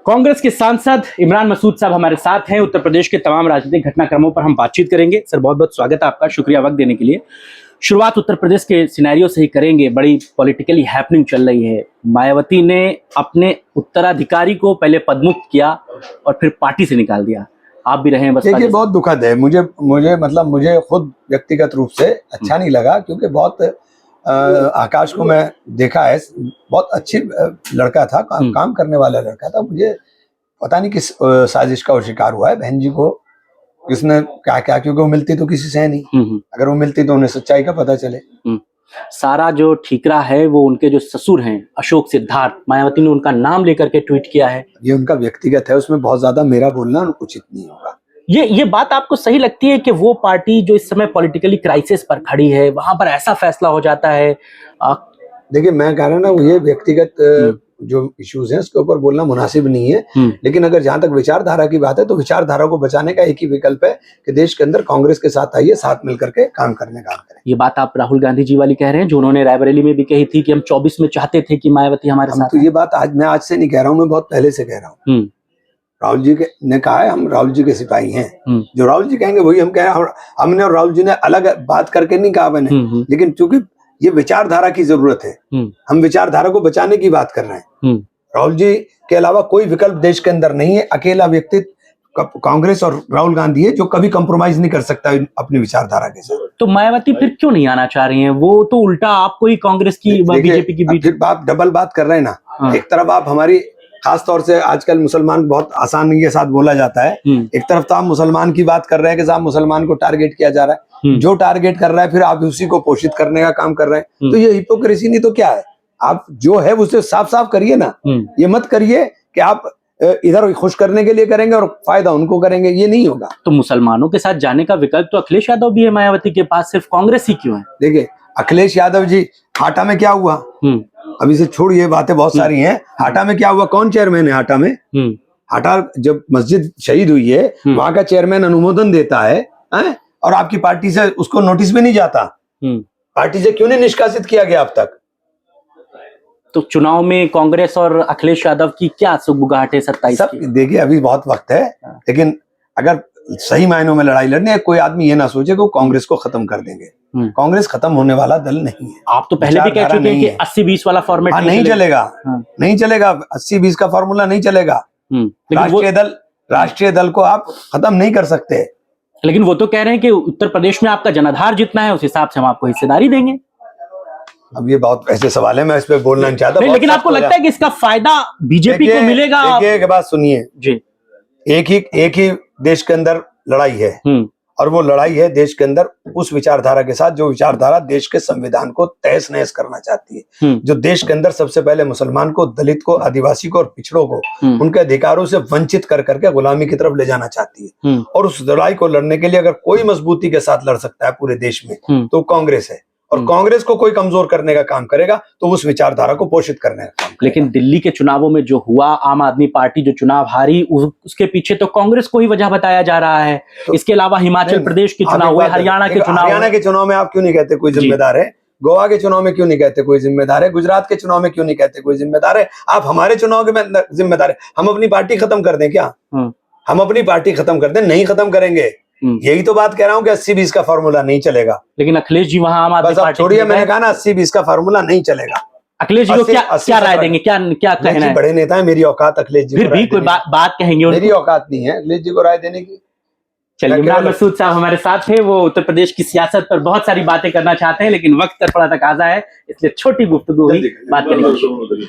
कांग्रेस के सांसद इमरान मसूद साहब हमारे साथ हैं। उत्तर प्रदेश के तमाम राजनीतिक घटनाक्रमों पर हम बातचीत करेंगे। सर, बहुत बहुत स्वागत है आपका, शुक्रिया वक्त देने के लिए। शुरुआत उत्तर प्रदेश के सिनेरियो से ही करेंगे। बड़ी पॉलिटिकली हैपनिंग चल रही है। मायावती ने अपने उत्तराधिकारी को पहले पदमुक्त किया और फिर पार्टी से निकाल दिया। आप भी रहे हैं। बस देखिए, बहुत दुखद है। मुझे खुद व्यक्तिगत रूप से अच्छा नहीं लगा, क्योंकि बहुत आकाश को मैं देखा है, बहुत अच्छी लड़का था, काम करने वाला लड़का था। मुझे पता नहीं किस साजिश का वो शिकार हुआ है। बहन जी को किसने क्या क्या, क्योंकि वो मिलती तो किसी से नहीं। अगर वो मिलती तो उन्हें सच्चाई का पता चले। सारा जो ठीकरा है वो उनके जो ससुर हैं अशोक सिद्धार्थ, मायावती ने उनका नाम लेकर के ट्वीट किया है। ये उनका व्यक्तिगत है, उसमें बहुत ज्यादा मेरा बोलना उचित नहीं होगा। ये बात आपको सही लगती है कि वो पार्टी जो इस समय पॉलिटिकली क्राइसिस पर खड़ी है, वहां पर ऐसा फैसला हो जाता है? देखिए, मैं कह रहा हूं ना, ये व्यक्तिगत जो इश्यूज हैं उसके ऊपर बोलना मुनासिब नहीं है। लेकिन अगर जहां तक विचारधारा की बात है, तो विचारधारा को बचाने का एक ही विकल्प है कि देश के अंदर कांग्रेस के साथ आइए, साथ मिलकर के काम करें। ये बात आप राहुल गांधी जी वाली कह रहे हैं, जो उन्होंने रायबरेली में भी कही थी कि हम 24 में चाहते थे कि मायावती हमारे साथ। तो ये बात मैं आज से नहीं कह रहा हूँ, मैं बहुत पहले से कह रहा हूँ। राहुल जी ने कहा है, हम राहुल जी के सिपाही हैं। जो राहुल जी कहेंगे वही हम कह रहे हैं। हमने और राहुल जी ने अलग बात करके नहीं कहा मैंने, लेकिन चूंकि ये विचारधारा की जरूरत है, हम विचारधारा को बचाने की बात कर रहे हैं। राहुल जी के अलावा कोई विकल्प देश के अंदर नहीं है। अकेला व्यक्तित्व कांग्रेस और राहुल गांधी है, जो कभी कंप्रोमाइज नहीं कर सकता अपनी विचारधारा के साथ। तो मायावती फिर क्यों नहीं आना चाह रही हैं? वो तो उल्टा आपको ही कांग्रेस की बीजेपी की बीच आप डबल बात कर रहे हैं ना। एक तरफ आप हमारी, खास तौर से आजकल मुसलमान बहुत आसानी के साथ बोला जाता है। एक तरफ तो आप मुसलमान की बात कर रहे हैं कि साहब मुसलमान को टारगेट किया जा रहा है। जो टारगेट कर रहा है फिर आप उसी को पोषित करने का काम कर रहे हैं। तो ये हिपोक्रेसी नहीं तो क्या है? आप जो है उसे साफ साफ करिए ना। ये मत करिए कि आप इधर खुश करने के लिए करेंगे और फायदा उनको करेंगे, ये नहीं होगा। तो मुसलमानों के साथ जाने का विकल्प तो अखिलेश यादव भी है मायावती के पास, सिर्फ कांग्रेस ही क्यों है? देखिए, अखिलेश यादव जी, हाटा में क्या हुआ? अभी से छोड़िए, बातें बहुत सारी हैं। हाटा में क्या हुआ? कौन चेयरमैन है हाटा में? हाटा जब मस्जिद शहीद हुई है, वहां का चेयरमैन अनुमोदन देता है, और आपकी पार्टी से उसको नोटिस भी नहीं जाता। पार्टी से क्यों नहीं निष्कासित किया गया अब तक? तो चुनाव में कांग्रेस और अखिलेश यादव की क्या सुगबुगाहट है 27 की? देखिए, अभी बहुत वक्त है, लेकिन अगर सही मायनों में लड़ाई लड़नी है, कोई आदमी ये ना सोचे कि कांग्रेस को खत्म कर देंगे। कांग्रेस खत्म होने वाला दल नहीं है। आप तो पहले भी कह चुके हैं कि 80-20 वाला फॉर्मेट नहीं चलेगा। नहीं चलेगा, 80-20 का फॉर्मूला नहीं चलेगा। राष्ट्रीय दल को आप खत्म नहीं कर सकते। लेकिन वो तो कह रहे हैं कि उत्तर प्रदेश में आपका जनाधार जितना है उस हिसाब से हम आपको हिस्सेदारी देंगे। अब ये बहुत ऐसे सवाल है, मैं इस पे बोलना नहीं चाहता। लेकिन आपको लगता है कि इसका फायदा बीजेपी को मिलेगा? देखिए, बात सुनिए जी। एक ही देश के अंदर लड़ाई है, और वो लड़ाई है देश के अंदर उस विचारधारा के साथ जो विचारधारा देश के संविधान को तहस नहस करना चाहती है। जो देश के अंदर सबसे पहले मुसलमान को, दलित को, आदिवासी को और पिछड़ों को उनके अधिकारों से वंचित कर करके गुलामी की तरफ ले जाना चाहती है। और उस लड़ाई को लड़ने के लिए अगर कोई मजबूती के साथ लड़ सकता है पूरे देश में, तो कांग्रेस है। और कांग्रेस को कोई कमजोर करने का काम करेगा तो उस विचारधारा को पोषित करने का काम। लेकिन दिल्ली के चुनावों में जो हुआ, आम आदमी पार्टी जो चुनाव हारी, उसके पीछे तो कांग्रेस को ही वजह बताया जा रहा है। तो इसके अलावा हिमाचल प्रदेश के चुनाव हुए, हरियाणा के चुनाव में आप क्यों नहीं कहते कोई जिम्मेदार है? गोवा के चुनाव में क्यों नहीं कहते कोई जिम्मेदार है? गुजरात के चुनाव में क्यों नहीं कहते कोई जिम्मेदार है? आप हमारे चुनाव के जिम्मेदार है। हम अपनी पार्टी खत्म कर दें क्या? हम अपनी पार्टी खत्म कर दें? नहीं खत्म करेंगे। यही तो बात कह रहा हूँ कि 80-20 का फॉर्मूला नहीं चलेगा। लेकिन अखिलेश जी वहां आम आदमी पार्टी, छोड़िए, मैंने कहा ना 80-20 का फॉर्मूला नहीं चलेगा। अखिलेश जी को क्या राय देंगे? क्या कहना है? बड़े नेता है, मेरी औकात अखिलेश जी फिर भी कोई बात कहेंगे? मेरी औकात नहीं है अखिलेश जी को राय देने की। चलिए, इमरान मसूद साहब हमारे साथ है। वो उत्तर प्रदेश की सियासत पर बहुत सारी बातें करना चाहते हैं, लेकिन वक्त का थोड़ा तकाजा है, इसलिए छोटी गुफ्तगू हुई, बात करेंगे।